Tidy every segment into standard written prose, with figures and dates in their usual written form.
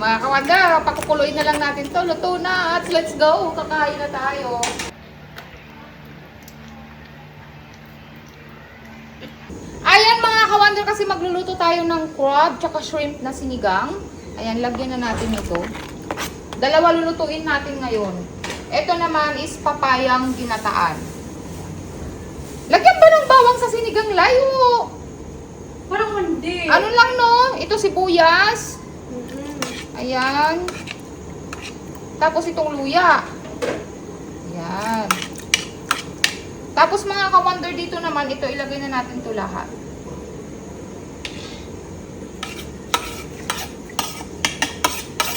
Mga kawanda, pakukuloyin na lang natin to. Luto na at let's go. Kakain na tayo. Ayan mga kawander, kasi magluluto tayo ng crab tsaka shrimp na sinigang. Ayan, lagyan na natin ito. Dalawa lulutuin natin ngayon. Ito naman is papayang ginataan. Lagyan ba ng bawang sa sinigang, layo? Parang hindi. Ano lang no? Ito sibuyas. Ayan. Tapos itong luya. Ayan. Tapos mga ka-wonder dito naman, ito ilagay na natin to lahat.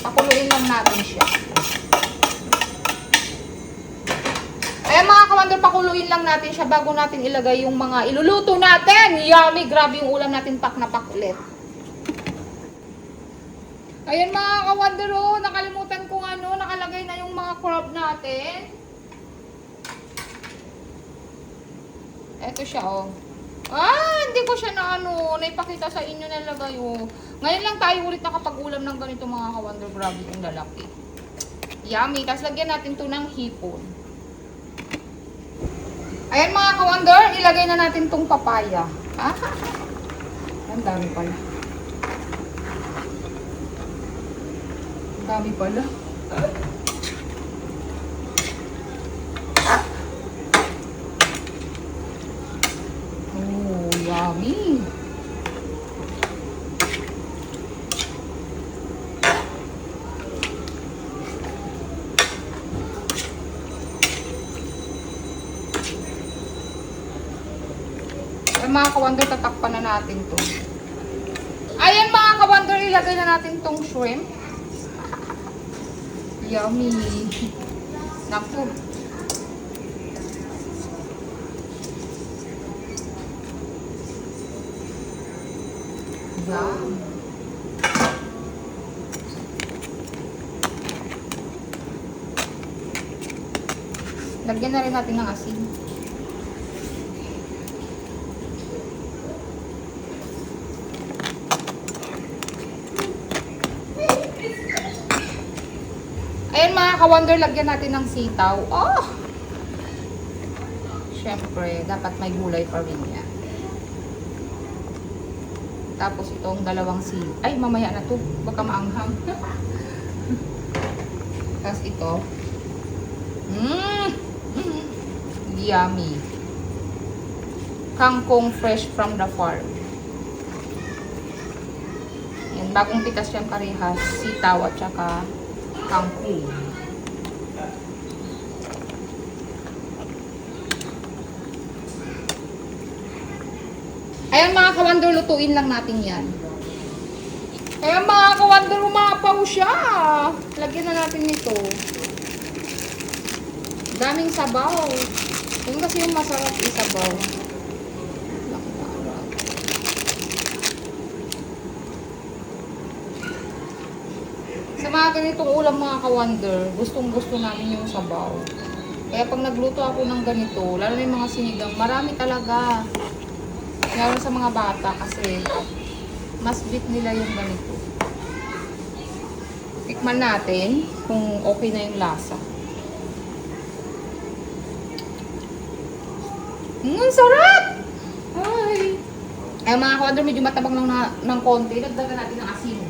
Pakuluin lang natin siya. Ayan mga ka-wonder, pakuluin lang natin siya bago natin ilagay yung mga iluluto natin. Yummy! Grabe yung ulam natin, pak na pak ulit. Ayan mga ka-wonder, oh, nakalimutan kong nakalagay na yung mga crab natin. Eto siya, oh. Hindi ko siya naipakita sa inyo na lagay, oh. Ngayon lang tayo ulit nakapag-ulam ng ganito mga ka-wonder. Grabe yung lalaki. Yummy. Tapos lagyan natin to ng hipon. Ayan mga ka-wonder, ilagay na natin tong papaya. Ang dami pala. Ang dami pala. Oh, yummy. Mga ka-wonder, tatakpan na natin to. Ayan mga ka-wonder, ilagay na natin tong shrimp. Yummy. Naku. Yum. Lagyan na rin natin ng asin. Ayan mga ka-wonder, lagyan natin ng sitaw. Oh! Siyempre, dapat may gulay pa rin yan. Tapos itong dalawang sili. Ay, mamaya na to. Baka maanghang. Tapos ito. Yummy. Kangkong fresh from the farm. Yan, bagong pitas yan parehas. Sitaw at saka kangkong. Ayan mga ka-wonder, lutuin lang natin yan. Ayan mga ka-wonder, umapaw siya. Lagyan na natin nito. Daming sabaw. Yung kasi yung masarap isabaw. Sa mga ganitong ulam mga ka-wonder, gustong-gusto namin yung sabaw. Kaya pag nagluto ako ng ganito, lalo na yung mga sinigang, marami talaga. Lalo sa mga bata kasi mas bit nila yung ganito. Tikman natin kung okay na yung lasa. Sarap! Ay! Ay mga ka-wonder, medyo matabang ng konti. Dagdagan natin ng asin.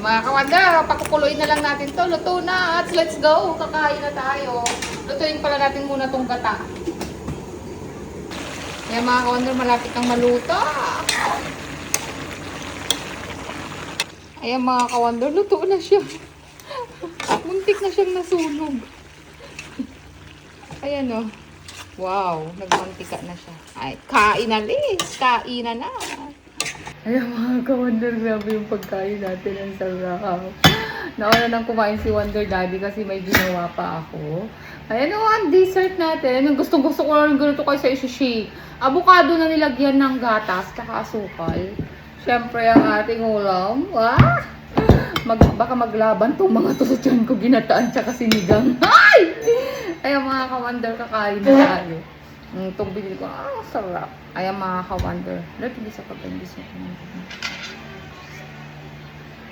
Mga kawanda, pakukuloyin na lang natin to. Luto na at let's go. Kakain na tayo. Lutuin pala natin muna tong gata. Yan mga kawanda, malapit ng maluto. Ayan mga kawanda, luto na siya. Muntik na siyang nasunog. Ayan o. Wow, nagmantika na siya. Ay, kain na Liz. Kain na. Ayan mga ka-wonder, grabe yung pagkain natin. Ang sarap. Nauna nang kumain si Wonder Daddy kasi may ginawa pa ako. Ayan o, ang dessert natin. Ang gustong-gusto ko lang ganito kayo sa isi-shake. Avocado na nilagyan ng gatas, tsaka asukal. Siyempre ang ating ulam. Wah! Baka maglaban tong mga to sa tiyan ko, ginataan tsaka sinigang. Ay! Ayan mga ka-wonder, kakain na tayo. Itong binili ko, sarap. Ayan mga ka-wonder. Dito bisa pag-andis na.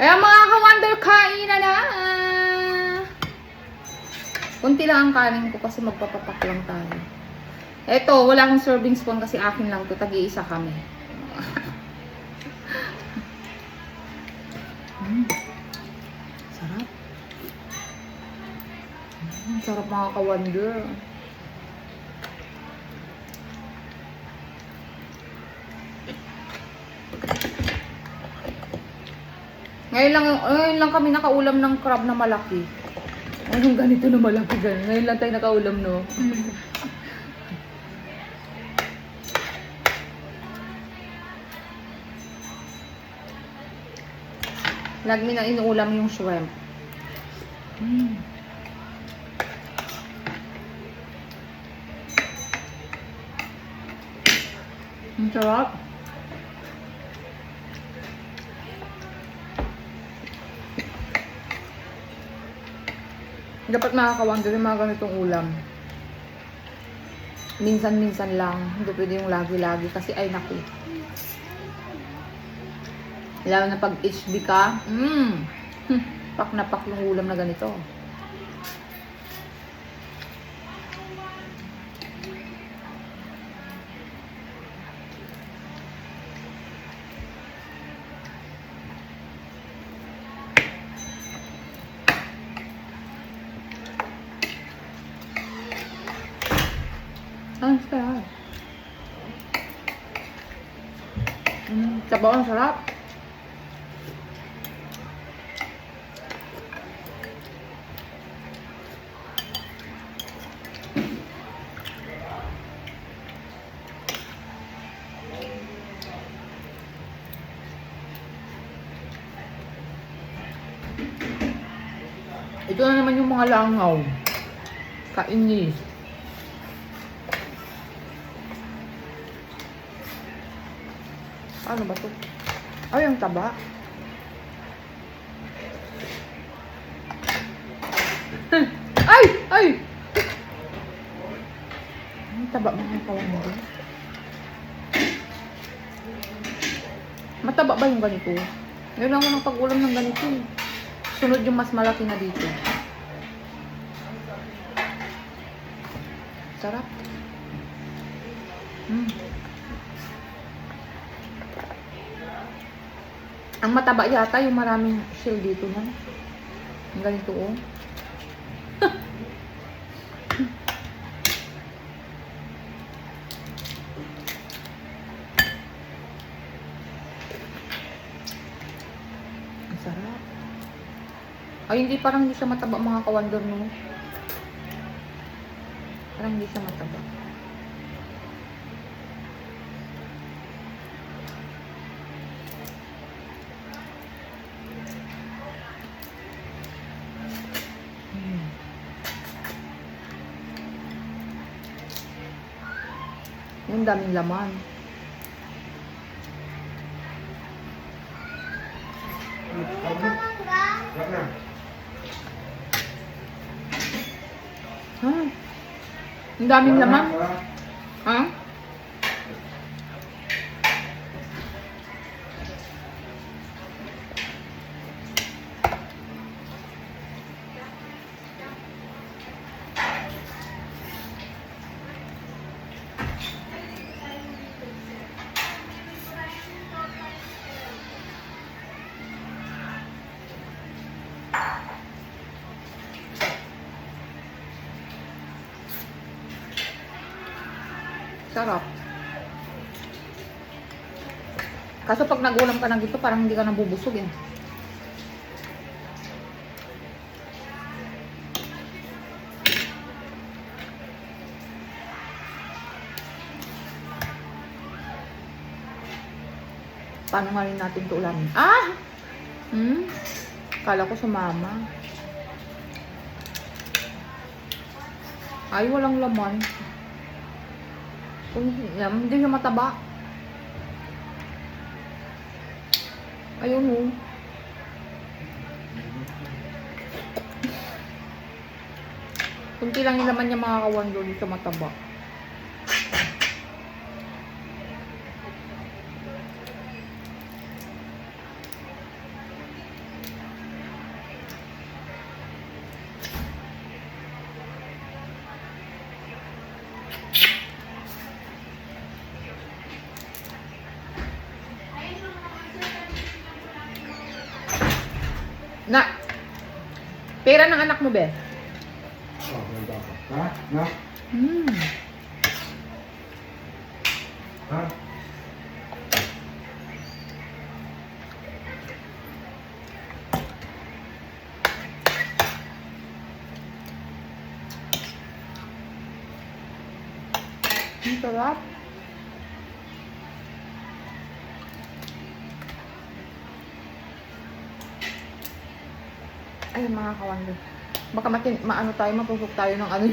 Ayan mga ka-wonder, kain na na! Kunti lang ang kanin ko kasi magpapapak lang tayo. Eto, wala akong serving spoon kasi akin lang to. Tag-iisa kami. Sarap. Sarap mga ka-wonder. Ngayon lang kami nakaulam ng crab na malaki. Anong ganito na malaki ganun? Ngayon lang tayo nakaulam, no? Lagi na inuulam yung shrimp. Ang sarap. Dapat makaka-wonder yung mga ganitong ulam. Minsan-minsan lang. Hindi pwede yung lagi-lagi kasi ay naku. Lalo na pag HB ka, pak na pak yung ulam na ganito. Ang sarap. Sabaw ang sarap. Ito na naman yung mga langaw. Kainis. Ano ba to? Ay, ang taba. Ay! Ay! Ang taba mga kawan mo. Mataba ba yung ganito? Ngayon lang ako ng pag-ulam ng ganito. Sunod yung mas malaki na dito. Sarap. Ang mataba yata yung maraming shell dito na. Ang ganito oh. Ang sarap. Ay, parang hindi siya mataba mga ka-wonder no. Parang hindi siya mataba. Yung daming laman. Ang daming laman. Ha? Sarap. Kaso pag nag-ulam ka ng gito, parang hindi ka nabubusog eh. Paano nga rin natin ito ulamin? Ah! Kala ko sumama. Ay, walang laman. Hindi siya mataba. Ayun oh. Kunti lang yung laman niya mga ka-wonder dito sa mataba. Na, pera ng anak mo, be? Oh, ganda ka. Ha? Na? Hmm. Ha? Ang sarap. Ay, mga ka-wonder. Baka maano tayo, mapusok tayo ng ano.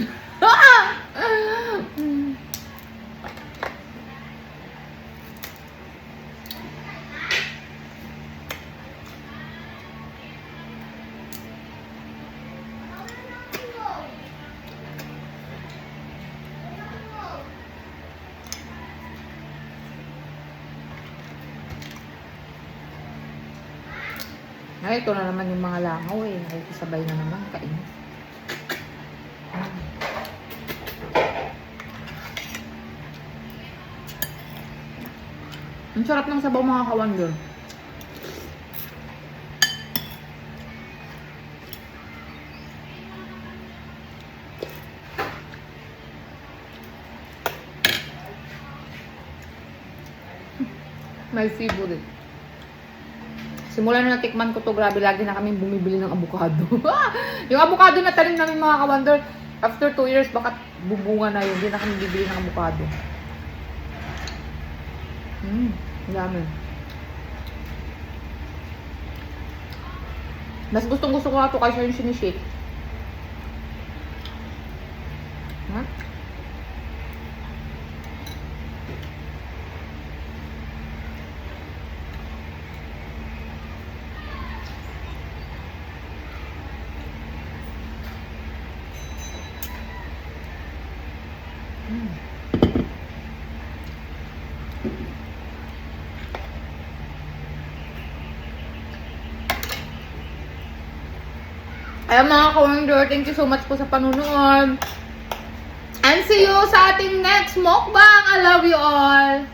Ay, ito na naman yung mga langaw eh. Nakikisabay na naman. Kainis. Ang sarap ng sabaw mga ka-wonder. My favorite. Simula na natikman ko to, grabe, lagi na kami bumibili ng avocado. Yung avocado na tanim namin mga ka-wonder, after 2 years, baka bubunga na yun. Hindi na kami bibili ng avocado. Dami. Mas gustong gusto ko nga ito kaysa yung sinishake. Ha? Ayan mga ka-wonder, thank you so much po sa panunood. And see you sa ating next mukbang. I love you all.